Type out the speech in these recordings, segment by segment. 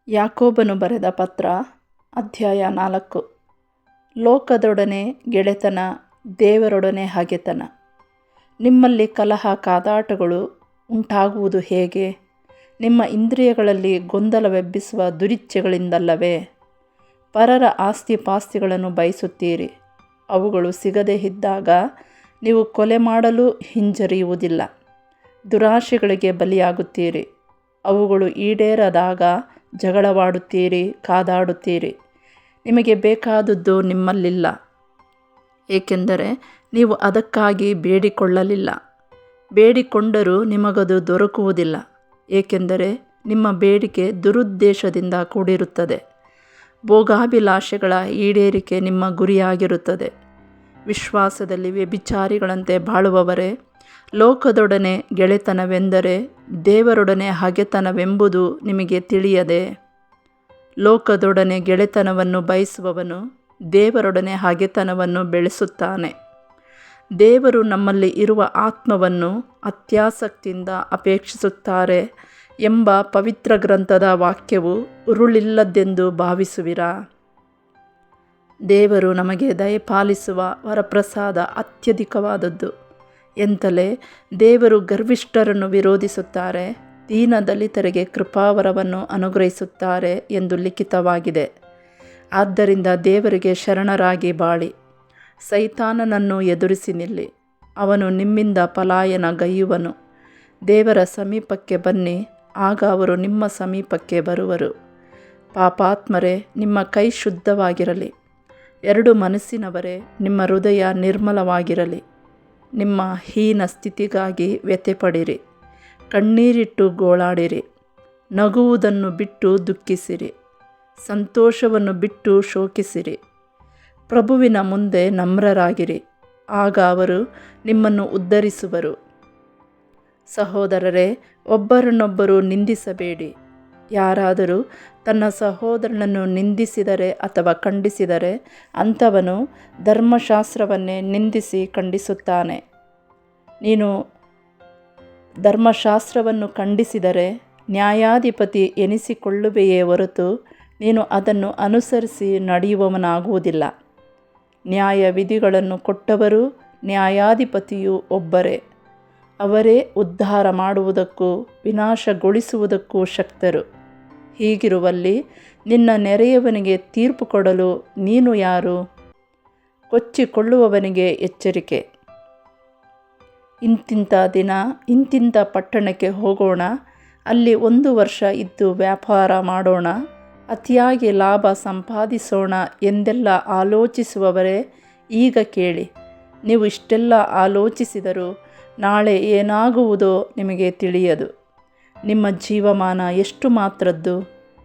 ಯಾಕೋಬನು ಬರೆದ ಪತ್ರ ಅಧ್ಯಾಯ 4. ಲೋಕದೊಡನೆ ಗೆಳೆತನ, ದೇವರೊಡನೆ ಹಗೆತನ. ನಿಮ್ಮಲ್ಲಿ ಕಲಹ ಕಾದಾಟಗಳು ಉಂಟಾಗುವುದು ಹೇಗೆ? ನಿಮ್ಮ ಇಂದ್ರಿಯಗಳಲ್ಲಿ ಗೊಂದಲವೆಬ್ಬಿಸುವ ದುರಿಚ್ಛೆಗಳಿಂದಲ್ಲವೇ? ಪರರ ಆಸ್ತಿಪಾಸ್ತಿಗಳನ್ನು ಬಯಸುತ್ತೀರಿ. ಅವುಗಳು ಸಿಗದೇ ಇದ್ದಾಗ ನೀವು ಕೊಲೆ ಮಾಡಲು ಹಿಂಜರಿಯುವುದಿಲ್ಲ. ದುರಾಶೆಗಳಿಗೆ ಬಲಿಯಾಗುತ್ತೀರಿ. ಅವುಗಳು ಈಡೇರದಾಗ ಜಗಳವಾಡುತ್ತೀರಿ, ಕಾದಾಡುತ್ತೀರಿ. ನಿಮಗೆ ಬೇಕಾದದ್ದು ನಿಮ್ಮಲ್ಲಿಲ್ಲ, ಏಕೆಂದರೆ ನೀವು ಅದಕ್ಕಾಗಿ ಬೇಡಿಕೊಳ್ಳಲಿಲ್ಲ. ಬೇಡಿಕೊಂಡರೂ ನಿಮಗದು ದೊರಕುವುದಿಲ್ಲ, ಏಕೆಂದರೆ ನಿಮ್ಮ ಬೇಡಿಕೆ ದುರುದ್ದೇಶದಿಂದ ಕೂಡಿರುತ್ತದೆ. ಭೋಗಾಭಿಲಾಷೆಗಳ ಈಡೇರಿಕೆ ನಿಮ್ಮ ಗುರಿಯಾಗಿರುತ್ತದೆ. ವಿಶ್ವಾಸದಲ್ಲಿ ವ್ಯಭಿಚಾರಿಗಳಂತೆ ಬಾಳುವವರೇ, ಲೋಕದೊಡನೆ ಗೆಳೆತನವೆಂದರೆ ದೇವರೊಡನೆ ಹಗೆತನವೆಂಬುದು ನಿಮಗೆ ತಿಳಿಯದೆ? ಲೋಕದೊಡನೆ ಗೆಳೆತನವನ್ನು ಬಯಸುವವನು ದೇವರೊಡನೆ ಹಗೆತನವನ್ನು ಬೆಳೆಸುತ್ತಾನೆ. ದೇವರು ನಮ್ಮಲ್ಲಿ ಇರುವ ಆತ್ಮವನ್ನು ಅತ್ಯಾಸಕ್ತಿಯಿಂದ ಅಪೇಕ್ಷಿಸುತ್ತಾರೆ ಎಂಬ ಪವಿತ್ರ ಗ್ರಂಥದ ವಾಕ್ಯವು ಉರುಳಿಲ್ಲದೆಂದು ಭಾವಿಸುವಿರಾ? ದೇವರು ನಮಗೆ ದಯಪಾಲಿಸುವ ವರಪ್ರಸಾದ ಅತ್ಯಧಿಕವಾದದ್ದು. ಎಂತಲೇ ದೇವರು ಗರ್ವಿಷ್ಠರನ್ನು ವಿರೋಧಿಸುತ್ತಾರೆ, ದೀನದಲಿತರಿಗೆ ಕೃಪಾವರವನ್ನು ಅನುಗ್ರಹಿಸುತ್ತಾರೆ ಎಂದು ಲಿಖಿತವಾಗಿದೆ. ಆದ್ದರಿಂದ ದೇವರಿಗೆ ಶರಣರಾಗಿ ಬಾಳಿ, ಸೈತಾನನನ್ನು ಎದುರಿಸಿ ನಿಲ್ಲಿ. ಅವನು ನಿಮ್ಮಿಂದ ಪಲಾಯನಗೈಯುವನು. ದೇವರ ಸಮೀಪಕ್ಕೆ ಬನ್ನಿ, ಆಗ ಅವರು ನಿಮ್ಮ ಸಮೀಪಕ್ಕೆ ಬರುವರು. ಪಾಪಾತ್ಮರೇ, ನಿಮ್ಮ ಕೈ ಶುದ್ಧವಾಗಿರಲಿ. ಎರಡು ಮನಸ್ಸಿನವರೇ, ನಿಮ್ಮ ಹೃದಯ ನಿರ್ಮಲವಾಗಿರಲಿ. ನಿಮ್ಮ ಹೀನ ಸ್ಥಿತಿಗಾಗಿ ವ್ಯಥೆಪಡಿರಿ, ಕಣ್ಣೀರಿಟ್ಟು ಗೋಳಾಡಿರಿ. ನಗುವುದನ್ನು ಬಿಟ್ಟು ದುಃಖಿಸಿರಿ, ಸಂತೋಷವನ್ನು ಬಿಟ್ಟು ಶೋಕಿಸಿರಿ. ಪ್ರಭುವಿನ ಮುಂದೆ ನಮ್ರರಾಗಿರಿ, ಆಗ ಅವರು ನಿಮ್ಮನ್ನು ಉದ್ಧರಿಸುವರು. ಸಹೋದರರೇ, ಒಬ್ಬರನ್ನೊಬ್ಬರು ನಿಂದಿಸಬೇಡಿ. ಯಾರಾದರೂ ತನ್ನ ಸಹೋದರನನ್ನು ನಿಂದಿಸಿದರೆ ಅಥವಾ ಖಂಡಿಸಿದರೆ ಅಂಥವನು ಧರ್ಮಶಾಸ್ತ್ರವನ್ನೇ ನಿಂದಿಸಿ ಖಂಡಿಸುತ್ತಾನೆ. ನೀನು ಧರ್ಮಶಾಸ್ತ್ರವನ್ನು ಖಂಡಿಸಿದರೆ ನ್ಯಾಯಾಧಿಪತಿ ಎನಿಸಿಕೊಳ್ಳುವೆಯೇ ಹೊರತು ನೀನು ಅದನ್ನು ಅನುಸರಿಸಿ ನಡೆಯುವವನಾಗುವುದಿಲ್ಲ. ನ್ಯಾಯವಿಧಿಗಳನ್ನು ಕೊಟ್ಟವರು ನ್ಯಾಯಾಧಿಪತಿಯು ಒಬ್ಬರೇ. ಅವರೇ ಉದ್ಧಾರ ಮಾಡುವುದಕ್ಕೂ ವಿನಾಶಗೊಳಿಸುವುದಕ್ಕೂ ಶಕ್ತರು. ಹೀಗಿರುವಲ್ಲಿ ನಿನ್ನ ನೆರೆಯವನಿಗೆ ತೀರ್ಪು ಕೊಡಲು ನೀನು ಯಾರು? ಕೊಚ್ಚಿಕೊಳ್ಳುವವನಿಗೆ ಎಚ್ಚರಿಕೆ. ಇಂತಿಂಥ ದಿನ ಇಂತಿಂಥ ಪಟ್ಟಣಕ್ಕೆ ಹೋಗೋಣ, ಅಲ್ಲಿ 1 ವರ್ಷ ಇದ್ದು ವ್ಯಾಪಾರ ಮಾಡೋಣ, ಅತಿಯಾಗಿ ಲಾಭ ಸಂಪಾದಿಸೋಣ ಎಂದೆಲ್ಲ ಆಲೋಚಿಸುವವರೇ, ಈಗ ಕೇಳಿ. ನೀವು ಇಷ್ಟೆಲ್ಲ ಆಲೋಚಿಸಿದರೂ ನಾಳೆ ಏನಾಗುವುದೋ ನಿಮಗೆ ತಿಳಿಯದು. ನಿಮ್ಮ ಜೀವಮಾನ ಎಷ್ಟು ಮಾತ್ರದ್ದು?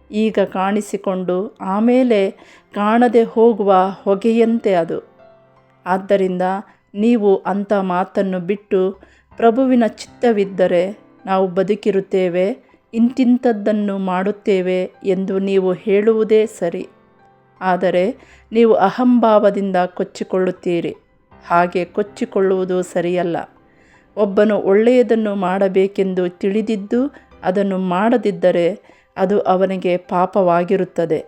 ಈಗ ಕಾಣಿಸಿಕೊಂಡು ಆಮೇಲೆ ಕಾಣದೆ ಹೋಗುವ ಹೊಗೆಯಂತೆ ಅದು. ಆದ್ದರಿಂದ ನೀವು ಅಂಥ ಮಾತನ್ನು ಬಿಟ್ಟು, ಪ್ರಭುವಿನ ಚಿತ್ತವಿದ್ದರೆ ನಾವು ಬದುಕಿರುತ್ತೇವೆ, ಇಂತಿಂಥದ್ದನ್ನು ಮಾಡುತ್ತೇವೆ ಎಂದು ನೀವು ಹೇಳುವುದೇ ಸರಿ. ಆದರೆ ನೀವು ಅಹಂಭಾವದಿಂದ ಕೊಚ್ಚಿಕೊಳ್ಳುತ್ತೀರಿ. ಹಾಗೆ ಕೊಚ್ಚಿಕೊಳ್ಳುವುದು ಸರಿಯಲ್ಲ. ಒಬ್ಬನು ಒಳ್ಳೆಯದನ್ನು ಮಾಡಬೇಕೆಂದು ತಿಳಿದಿದ್ದು ಅದನ್ನು ಮಾಡದಿದ್ದರೆ ಅದು ಅವನಿಗೆ ಪಾಪವಾಗಿರುತ್ತದೆ.